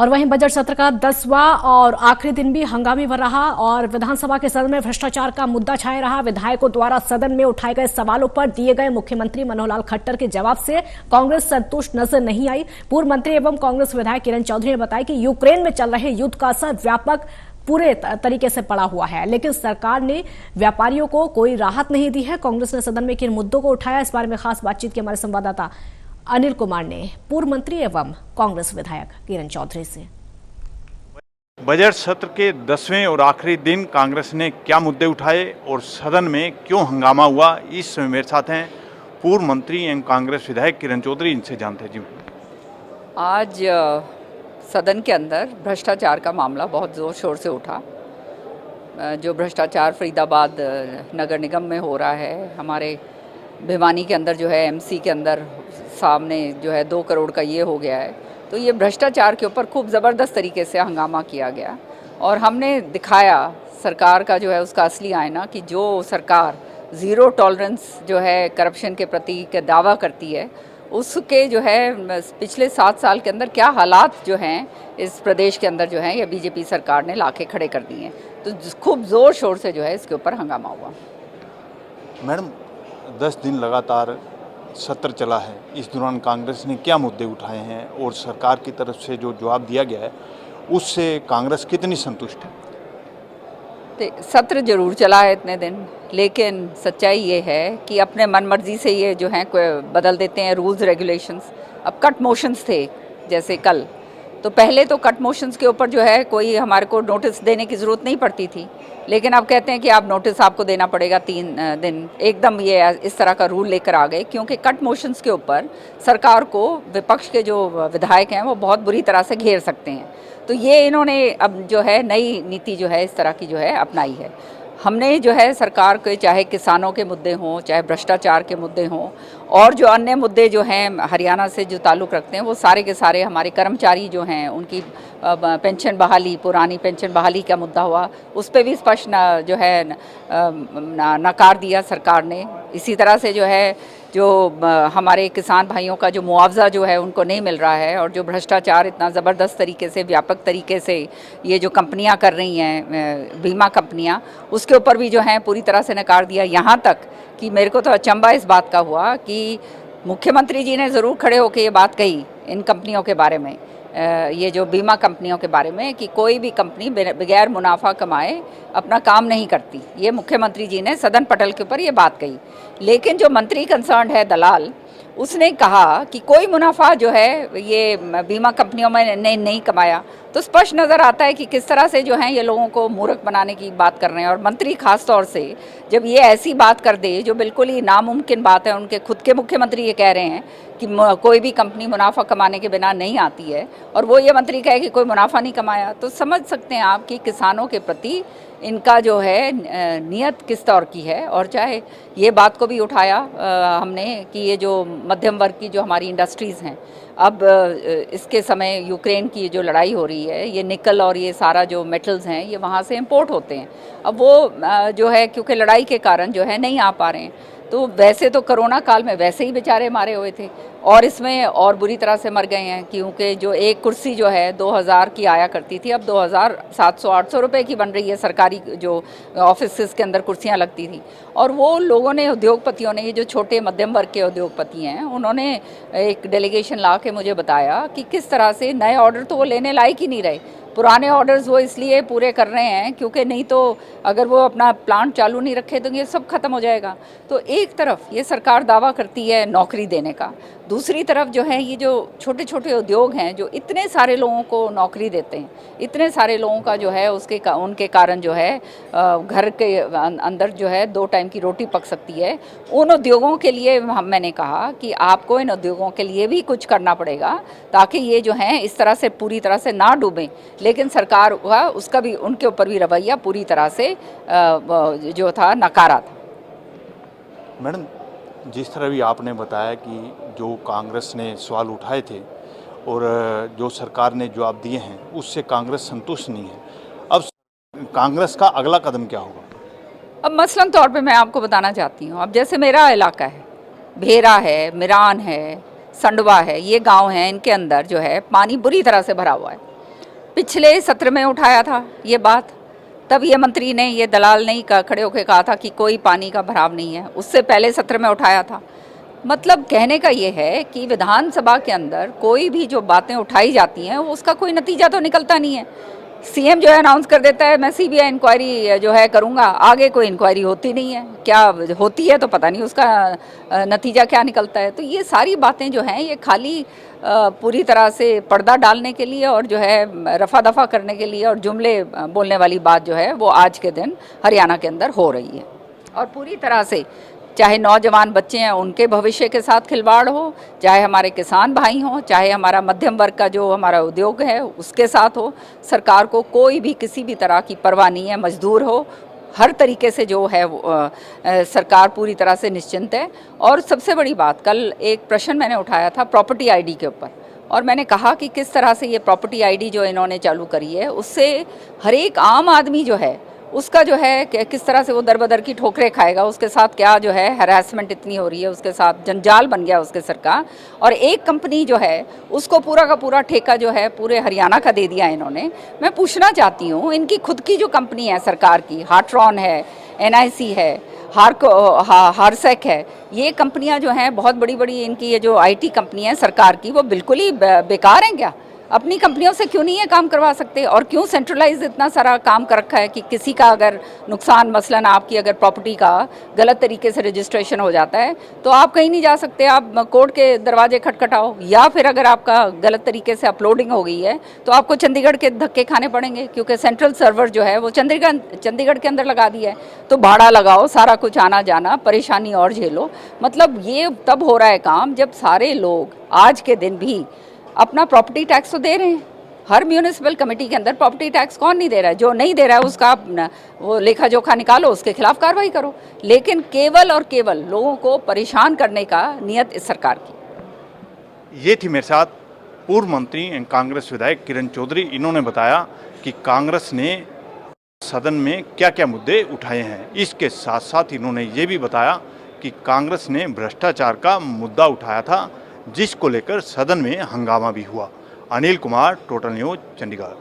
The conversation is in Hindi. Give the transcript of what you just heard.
और वहीं बजट सत्र का 10वां और आखिरी दिन भी हंगामी भर रहा और विधानसभा के सदन में भ्रष्टाचार का मुद्दा छाया रहा। विधायकों द्वारा सदन में उठाए गए सवालों पर दिए गए मुख्यमंत्री मनोहर लाल खट्टर के जवाब से कांग्रेस संतुष्ट नजर नहीं आई। पूर्व मंत्री एवं कांग्रेस विधायक किरण चौधरी ने बताया कि यूक्रेन में चल रहे युद्ध का असर व्यापक पूरे तरीके से पड़ा हुआ है, लेकिन सरकार ने व्यापारियों को कोई राहत नहीं दी है। कांग्रेस ने सदन में किन मुद्दों को उठाया, इस बारे में खास बातचीत की हमारे संवाददाता अनिल कुमार ने पूर्व मंत्री एवं कांग्रेस विधायक किरण चौधरी से। बजट सत्र के 10वें और आखिरी दिन कांग्रेस ने क्या मुद्दे उठाए और सदन में क्यों हंगामा हुआ, इस समय मेरे साथ हैं पूर्व मंत्री एवं कांग्रेस विधायक किरण चौधरी। इनसे जानते हैं जी। आज सदन के अंदर भ्रष्टाचार का मामला बहुत ज़ोर शोर से उठा। जो भ्रष्टाचार फरीदाबाद नगर निगम में हो रहा है, हमारे भिवानी के अंदर जो है एमसी के अंदर सामने जो है 2 करोड़ का ये हो गया है, तो ये भ्रष्टाचार के ऊपर खूब ज़बरदस्त तरीके से हंगामा किया गया और हमने दिखाया सरकार का जो है उसका असली आईना कि जो सरकार ज़ीरो टॉलरेंस जो है करप्शन के प्रति का दावा करती है, उसके जो है पिछले 7 साल के अंदर क्या हालात जो हैं इस प्रदेश के अंदर जो हैं ये बीजेपी सरकार ने लाके खड़े कर दिए हैं। तो खूब ज़ोर शोर से जो है इसके ऊपर हंगामा हुआ। मैडम, 10 दिन लगातार सत्र चला है, इस दौरान कांग्रेस ने क्या मुद्दे उठाए हैं और सरकार की तरफ से जो जवाब दिया गया है उससे कांग्रेस कितनी संतुष्ट है? सत्र जरूर चला है इतने दिन, लेकिन सच्चाई ये है कि अपने मनमर्जी से ये जो हैं बदल देते हैं रूल्स रेगुलेशंस। अब कट मोशंस थे जैसे कल, तो पहले तो कट मोशंस के ऊपर जो है कोई हमारे को नोटिस देने की ज़रूरत नहीं पड़ती थी, लेकिन अब कहते हैं कि आप नोटिस आपको देना पड़ेगा 3 दिन। एकदम ये इस तरह का रूल लेकर आ गए क्योंकि कट मोशंस के ऊपर सरकार को विपक्ष के जो विधायक हैं वो बहुत बुरी तरह से घेर सकते हैं। तो ये इन्होंने अब जो है नई नीति जो है इस तरह की जो है अपनाई है। हमने जो है सरकार के चाहे किसानों के मुद्दे हों, चाहे भ्रष्टाचार के मुद्दे हों और जो अन्य मुद्दे जो हैं हरियाणा से जो ताल्लुक़ रखते हैं, वो सारे के सारे हमारे कर्मचारी जो हैं उनकी पेंशन बहाली, पुरानी पेंशन बहाली का मुद्दा हुआ, उस पर भी स्पष्ट जो है नकार दिया सरकार ने। इसी तरह से जो है जो हमारे किसान भाइयों का जो मुआवजा जो है उनको नहीं मिल रहा है और जो भ्रष्टाचार इतना ज़बरदस्त तरीके से व्यापक तरीके से ये जो कंपनियां कर रही हैं, बीमा कंपनियां, उसके ऊपर भी जो है पूरी तरह से नकार दिया। यहाँ तक कि मेरे को तो अचंभा इस बात का हुआ कि मुख्यमंत्री जी ने ज़रूर खड़े होकर ये बात कही इन कंपनियों के बारे में, ये जो बीमा कंपनियों के बारे में, कि कोई भी कंपनी बगैर मुनाफा कमाए अपना काम नहीं करती। ये मुख्यमंत्री जी ने सदन पटल के ऊपर ये बात कही। लेकिन जो मंत्री कंसर्न है दलाल, उसने कहा कि कोई मुनाफा जो है ये बीमा कंपनियों में नहीं कमाया। तो स्पष्ट नज़र आता है कि किस तरह से जो है ये लोगों को मूर्ख बनाने की बात कर रहे हैं। और मंत्री खास तौर से जब ये ऐसी बात कर दे जो बिल्कुल ही नामुमकिन बात है, उनके खुद के मुख्यमंत्री ये कह रहे हैं कि कोई भी कंपनी मुनाफा कमाने के बिना नहीं आती है, और वो ये मंत्री कहे कि कोई मुनाफा नहीं कमाया, तो समझ सकते हैं आप कि किसानों के प्रति इनका जो है नियत किस तौर की है। और चाहे ये बात को भी उठाया हमने कि ये जो मध्यम वर्ग की जो हमारी इंडस्ट्रीज़ हैं, अब इसके समय यूक्रेन की जो लड़ाई हो रही है, ये निकल और ये सारा जो मेटल्स हैं ये वहाँ से इंपोर्ट होते हैं। अब वो जो है क्योंकि लड़ाई के कारण जो है नहीं आ पा रहे हैं, तो वैसे तो कोरोना काल में वैसे ही बेचारे मारे हुए थे और इसमें और बुरी तरह से मर गए हैं, क्योंकि जो एक कुर्सी जो है 2000 की आया करती थी, अब 2700-800 रुपये की बन रही है। सरकारी जो ऑफिस के अंदर कुर्सियां लगती थी, और वो लोगों ने, उद्योगपतियों ने, ये जो छोटे मध्यम वर्ग के उद्योगपति हैं, उन्होंने एक डेलीगेशन ला के मुझे बताया कि किस तरह से नए ऑर्डर तो वो लेने लायक ही नहीं रहे। पुराने ऑर्डर्स वो इसलिए पूरे कर रहे हैं क्योंकि नहीं तो अगर वो अपना प्लांट चालू नहीं रखे तो ये सब खत्म हो जाएगा। तो एक तरफ ये सरकार दावा करती है नौकरी देने का, दूसरी तरफ जो है ये जो छोटे छोटे उद्योग हैं जो इतने सारे लोगों को नौकरी देते हैं, इतने सारे लोगों का जो है उनके कारण जो है घर के अंदर जो है 2 टाइम की रोटी पक सकती है। उन उद्योगों के लिए मैंने कहा कि आपको इन उद्योगों के लिए भी कुछ करना पड़ेगा ताकि ये जो हैं इस तरह से पूरी तरह से ना डूबें। लेकिन सरकार हुआ उसका भी, उनके ऊपर भी रवैया पूरी तरह से जो था नकारा था। मैडम, जिस तरह भी आपने बताया कि जो कांग्रेस ने सवाल उठाए थे और जो सरकार ने जवाब दिए हैं उससे कांग्रेस संतुष्ट नहीं है, अब कांग्रेस का अगला कदम क्या होगा? अब मसलन तौर पे मैं आपको बताना चाहती हूँ, अब जैसे मेरा इलाका है, भेरा है, मिरान है, संडवा है, ये गांव हैं, इनके अंदर जो है पानी बुरी तरह से भरा हुआ है। पिछले सत्र में उठाया था ये बात, तब ये मंत्री ने, ये दलाल ने खड़े होकर कहा था कि कोई पानी का भराव नहीं है। उससे पहले सत्र में उठाया था। मतलब कहने का ये है कि विधानसभा के अंदर कोई भी जो बातें उठाई जाती हैं उसका कोई नतीजा तो निकलता नहीं है। सीएम जो है अनाउंस कर देता है मैं सीबीआई इंक्वायरी जो है करूँगा, आगे कोई इंक्वायरी होती नहीं है, क्या होती है तो पता नहीं उसका नतीजा क्या निकलता है। तो ये सारी बातें जो हैं ये खाली पूरी तरह से पर्दा डालने के लिए और जो है रफा दफा करने के लिए और जुमले बोलने वाली बात जो है वो आज के दिन हरियाणा के अंदर हो रही है। और पूरी तरह से चाहे नौजवान बच्चे हैं उनके भविष्य के साथ खिलवाड़ हो, चाहे हमारे किसान भाई हों, चाहे हमारा मध्यम वर्ग का जो हमारा उद्योग है उसके साथ हो, सरकार को कोई भी किसी भी तरह की परवाह नहीं है। मजदूर हो, हर तरीके से जो है सरकार पूरी तरह से निश्चिंत है। और सबसे बड़ी बात, कल एक प्रश्न मैंने उठाया था प्रॉपर्टी आईडी के ऊपर, और मैंने कहा कि किस तरह से ये प्रॉपर्टी आईडी जो इन्होंने चालू करी है उससे हर एक आम आदमी जो है उसका जो है किस तरह से वो दर बदर की ठोकरें खाएगा, उसके साथ क्या जो है हैरेसमेंट इतनी हो रही है, उसके साथ जंजाल बन गया उसके सर का। और एक कंपनी जो है उसको पूरा का पूरा ठेका जो है पूरे हरियाणा का दे दिया इन्होंने। मैं पूछना चाहती हूँ, इनकी खुद की जो कंपनी है सरकार की, हार्ट्रॉन है, एनआईसी है, हारसेक है, ये कंपनियां जो हैं बहुत बड़ी बड़ी, इनकी ये जो आईटी कंपनी है सरकार की, वो बिल्कुल ही बेकार हैं क्या? अपनी कंपनियों से क्यों नहीं है काम करवा सकते? और क्यों सेंट्रलाइज इतना सारा काम कर रखा है कि किसी का अगर नुकसान, मसलन आपकी अगर प्रॉपर्टी का गलत तरीके से रजिस्ट्रेशन हो जाता है तो आप कहीं नहीं जा सकते, आप कोर्ट के दरवाजे खटखटाओ, या फिर अगर आपका गलत तरीके से अपलोडिंग हो गई है तो आपको चंडीगढ़ के धक्के खाने पड़ेंगे, क्योंकि सेंट्रल सर्वर जो है वो चंडीगढ़ के अंदर लगा दिया है। तो भाड़ा लगाओ, सारा कुछ आना जाना, परेशानी और झेलो। मतलब ये तब हो रहा है काम जब सारे लोग आज के दिन भी अपना प्रॉपर्टी टैक्स तो दे रहे हैं। हर म्यूनिसिपल कमेटी के अंदर प्रॉपर्टी टैक्स कौन नहीं दे रहा है? जो नहीं दे रहा है उसका वो लेखा जोखा निकालो, उसके खिलाफ कार्रवाई करो। लेकिन केवल और केवल लोगों को परेशान करने का नियत इस सरकार की। ये थी मेरे साथ पूर्व मंत्री एवं कांग्रेस विधायक किरण चौधरी। इन्होंने बताया कि कांग्रेस ने सदन में क्या क्या मुद्दे उठाए हैं। इसके साथ साथ इन्होंने ये भी बताया कि कांग्रेस ने भ्रष्टाचार का मुद्दा उठाया था, जिसको लेकर सदन में हंगामा भी हुआ। Anil Kumar, total news, Chandigarh.